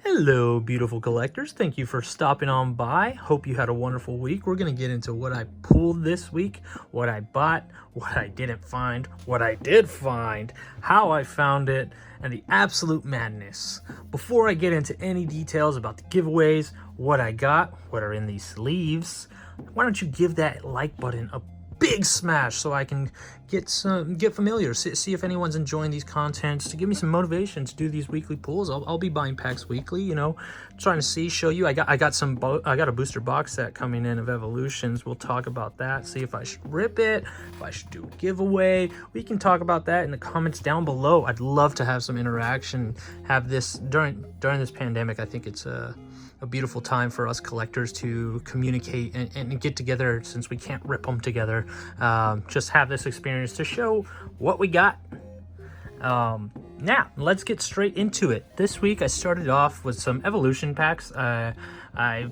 Hello, beautiful collectors. Thank you for stopping on by. Hope you had a wonderful week. We're going to get into what I pulled this week, what I bought, what I didn't find, what I did find, how I found it, and the absolute madness. Before I get into any details about the giveaways, what I got, what are in these sleeves, why don't you give that like button a big smash so I can get familiar, see if anyone's enjoying these contents, to give me some motivation to do these weekly pulls. I'll be buying packs weekly, you know, trying to show you. I got a booster box set coming in of Evolutions. We'll talk about that, see if I should rip it, if I should do a giveaway. We can talk about that in the comments down below. I'd love to have some interaction, have this during this pandemic. I think it's a beautiful time for us collectors to communicate and get together, since we can't rip them together. Just have this experience to show what we got. Now let's get straight into it. This week I started off with some Evolution packs. I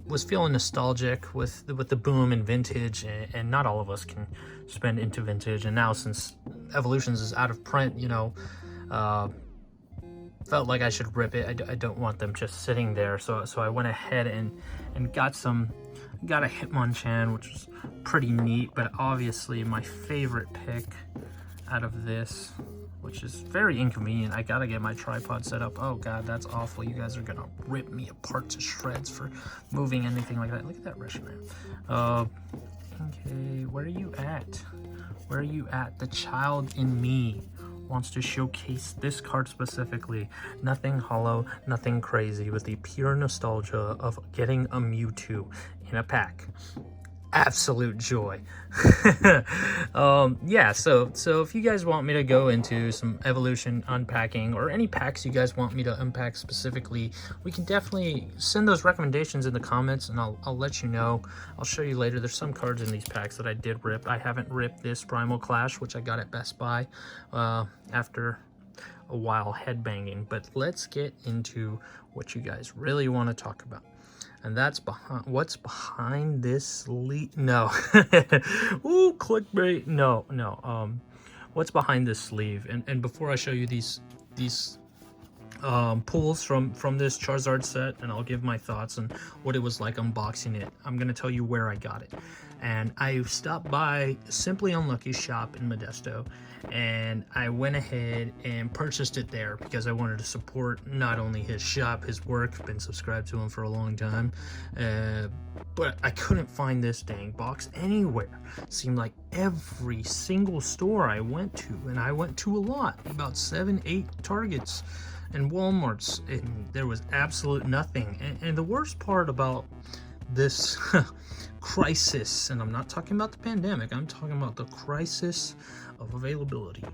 was feeling nostalgic with the boom in vintage, and not all of us can spend into vintage. And now, since Evolutions is out of print, felt like I should rip it. I don't want them just sitting there, so I went ahead and got a Hitmonchan, which was pretty neat. But obviously my favorite pick out of this, which is very inconvenient, I gotta get my tripod set up. Oh god, that's awful. You guys are gonna rip me apart to shreds for moving anything like that. Look at that Reshiram. Okay, where are you at? The child in me wants to showcase this card specifically. Nothing hollow, nothing crazy, with the pure nostalgia of getting a Mewtwo in a pack. Absolute joy. Yeah, so if you guys want me to go into some Evolution unpacking, or any packs you guys want me to unpack specifically, we can definitely send those recommendations in the comments, and I'll let you know. I'll show you later. There's some cards in these packs that I did rip. I haven't ripped this Primal Clash, which I got at Best Buy after a while headbanging. But let's get into what you guys really want to talk about. And that's what's behind this sleeve. No. Ooh, clickbait. No. What's behind this sleeve? And before I show you these pulls from this Charizard set, and I'll give my thoughts on what it was like unboxing it, I'm gonna tell you where I got it. And I stopped by Simply Unlucky's shop in Modesto, and I went ahead and purchased it there because I wanted to support not only his shop, his work. Been subscribed to him for a long time, but I couldn't find this dang box anywhere. Seemed like every single store I went to, and I went to a lot, about 7-8 Targets and Walmarts, and there was absolute nothing. And the worst part about this crisis, and I'm not talking about the pandemic, I'm talking about the crisis of availability.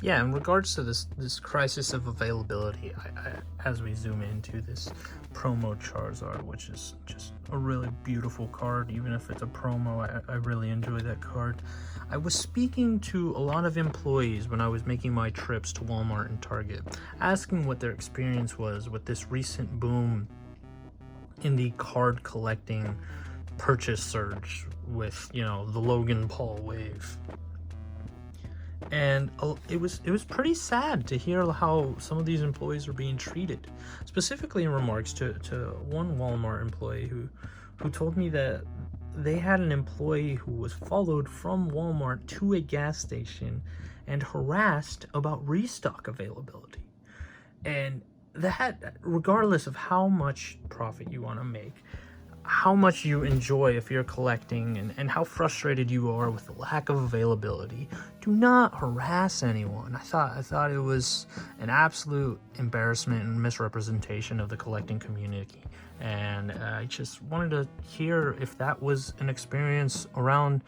Yeah, in regards to this crisis of availability, I as we zoom into this promo Charizard, which is just a really beautiful card. Even if it's a promo, I really enjoy that card. I was speaking to a lot of employees when I was making my trips to Walmart and Target, asking what their experience was with this recent boom in the card collecting purchase surge with, the Logan Paul wave. And it was pretty sad to hear how some of these employees are being treated, specifically in remarks to one Walmart employee who told me that they had an employee who was followed from Walmart to a gas station and harassed about restock availability. And that, regardless of how much profit you want to make, how much you enjoy if you're collecting, and how frustrated you are with the lack of availability, do not harass anyone. I thought it was an absolute embarrassment and misrepresentation of the collecting community, and I just wanted to hear if that was an experience around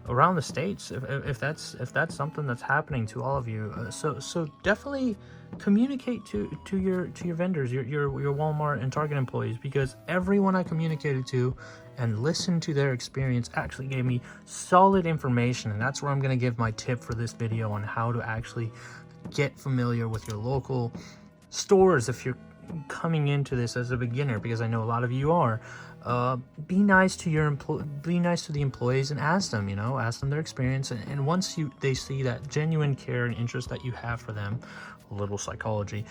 the states, if that's something that's happening to all of you. So definitely communicate to your vendors, your Walmart and Target employees, because everyone I communicated to and listened to their experience actually gave me solid information. And that's where I'm going to give my tip for this video on how to actually get familiar with your local stores if you're coming into this as a beginner, because I know a lot of you are. Be nice to the employees, and ask them their experience, and once they see that genuine care and interest that you have for them, a little psychology,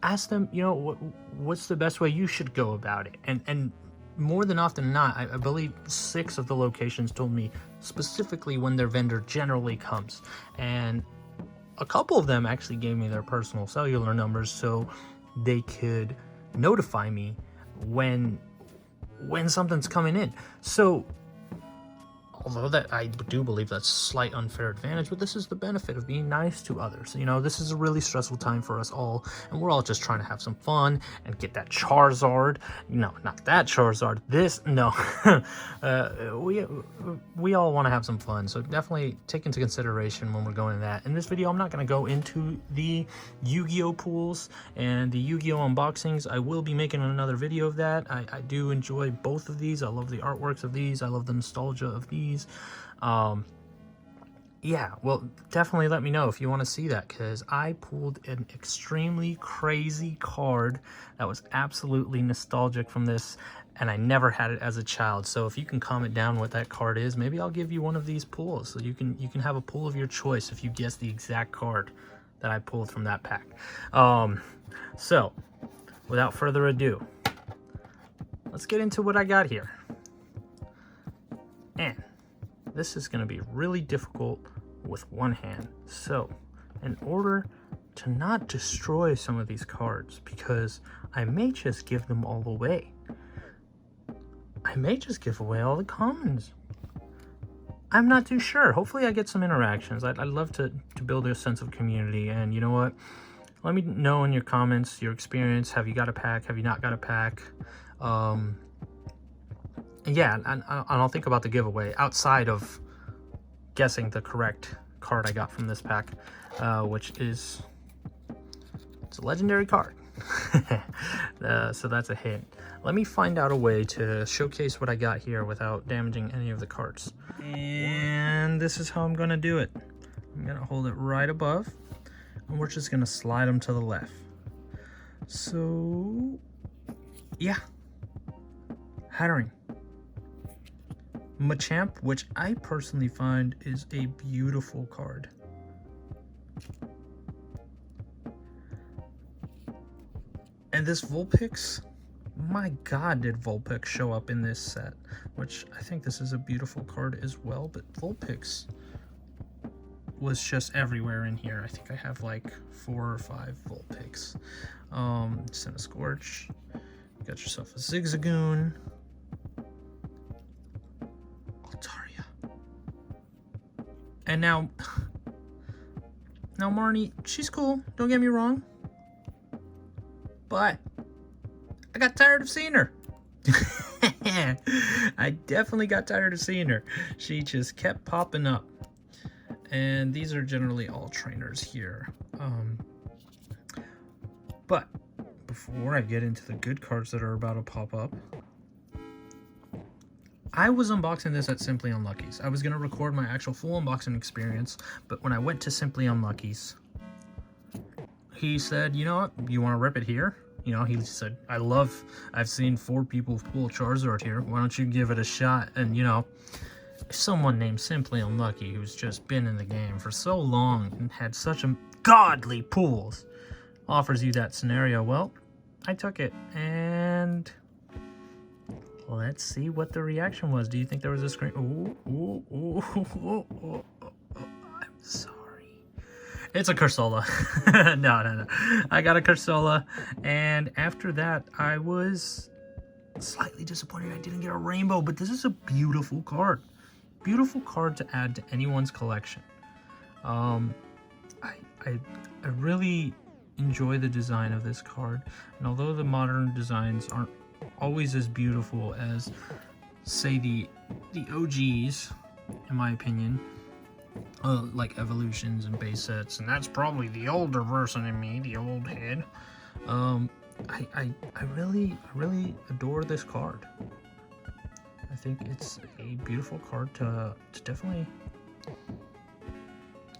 ask them, you know, what's the best way you should go about it. And more than often than not, I believe 6 of the locations told me specifically when their vendor generally comes. And a couple of them actually gave me their personal cellular numbers so they could notify me when something's coming in. So although that I do believe that's a slight unfair advantage, but this is the benefit of being nice to others. You know, this is a really stressful time for us all, and we're all just trying to have some fun and get that Charizard. No, not that Charizard. This, no. We all want to have some fun, so definitely take into consideration when we're going to that. In this video, I'm not going to go into the Yu-Gi-Oh pools and the Yu-Gi-Oh unboxings. I will be making another video of that. I do enjoy both of these. I love the artworks of these. I love the nostalgia of these. Yeah, well, definitely let me know if you want to see that, because I pulled an extremely crazy card that was absolutely nostalgic from this, and I never had it as a child. So if you can comment down what that card is, maybe I'll give you one of these pulls, so you can have a pull of your choice if you guess the exact card that I pulled from that pack. So without further ado, let's get into what I got here. And this is going to be really difficult with one hand. So in order to not destroy some of these cards, because I may just give them all away. I may just give away all the commons. I'm not too sure. Hopefully I get some interactions. I'd love to build a sense of community. And you know what? Let me know in your comments your experience. Have you got a pack? Have you not got a pack? Yeah, and I'll think about the giveaway outside of guessing the correct card I got from this pack, which is, it's a legendary card. So that's a hint. Let me find out a way to showcase what I got here without damaging any of the cards. And this is how I'm gonna do it. I'm gonna hold it right above, and we're just gonna slide them to the left. So yeah, Hattering. Machamp, which I personally find is a beautiful card. And this Vulpix, my god, did Vulpix show up in this set, which I think this is a beautiful card as well, but Vulpix was just everywhere in here. I think I have like 4 or 5 Vulpix. Scorch, got yourself a Zigzagoon. And now Marnie, she's cool, don't get me wrong, but I got tired of seeing her. I definitely got tired of seeing her. She just kept popping up. And these are generally all trainers here. But before I get into the good cards that are about to pop up, I was unboxing this at Simply Unlucky's. I was going to record my actual full unboxing experience, but when I went to Simply Unlucky's, he said, you know what, you want to rip it here? You know, he said, I've seen 4 people pull Charizard here. Why don't you give it a shot? And, you know, if someone named Simply Unlucky, who's just been in the game for so long and had such a godly pulls, offers you that scenario, well, I took it, and let's see what the reaction was. Do you think there was a screen? I'm sorry. It's a Cursola. No. I got a Cursola, and after that, I was slightly disappointed I didn't get a rainbow, but this is a beautiful card. Beautiful card to add to anyone's collection. I really enjoy the design of this card, and although the modern designs aren't always as beautiful as, say, the OGs, in my opinion, like evolutions and base sets, and that's probably the older version of me, the old head. I really adore this card. I think it's a beautiful card to definitely,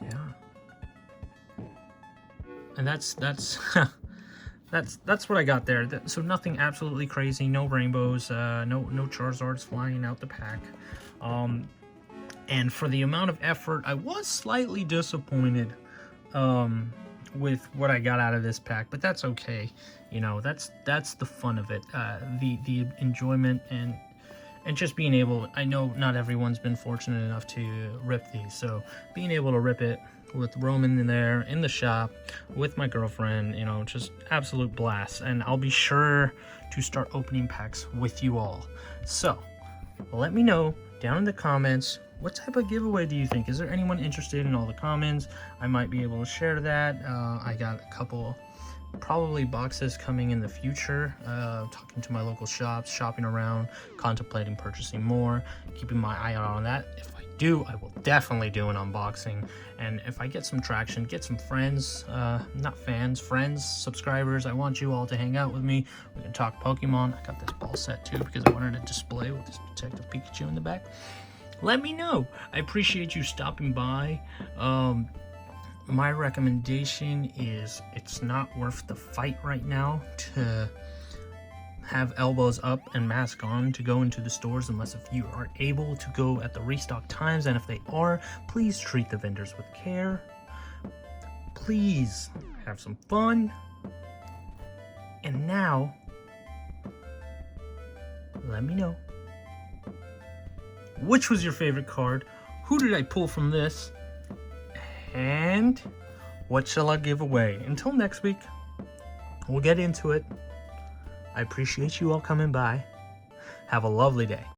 yeah. And that's that's what I got there. So nothing absolutely crazy, no rainbows, no Charizards flying out the pack. And for the amount of effort, I was slightly disappointed with what I got out of this pack, but that's okay. You know, that's the fun of it, the enjoyment and just being able. I know not everyone's been fortunate enough to rip these, so being able to rip it with Roman in there in the shop with my girlfriend, you know, just absolute blast. And I'll be sure to start opening packs with you all. So let me know down in the comments, what type of giveaway do you think? Is there anyone interested in all the comments? I might be able to share that. I got a couple probably boxes coming in the future, talking to my local shops, shopping around, contemplating purchasing more, keeping my eye out on that. If I do, I will definitely do an unboxing. And if I get some traction, get some friends, not fans, friends, subscribers, I want you all to hang out with me. We can talk Pokemon. I got this ball set too because I wanted a display with this Detective Pikachu in the back. Let me know. I appreciate you stopping by. My recommendation is it's not worth the fight right now to have elbows up and mask on to go into the stores, unless if you are able to go at the restock times. And if they are, please treat the vendors with care. Please have some fun. And now, let me know, which was your favorite card? Who did I pull from this? And what shall I give away? Until next week, we'll get into it. I appreciate you all coming by. Have a lovely day.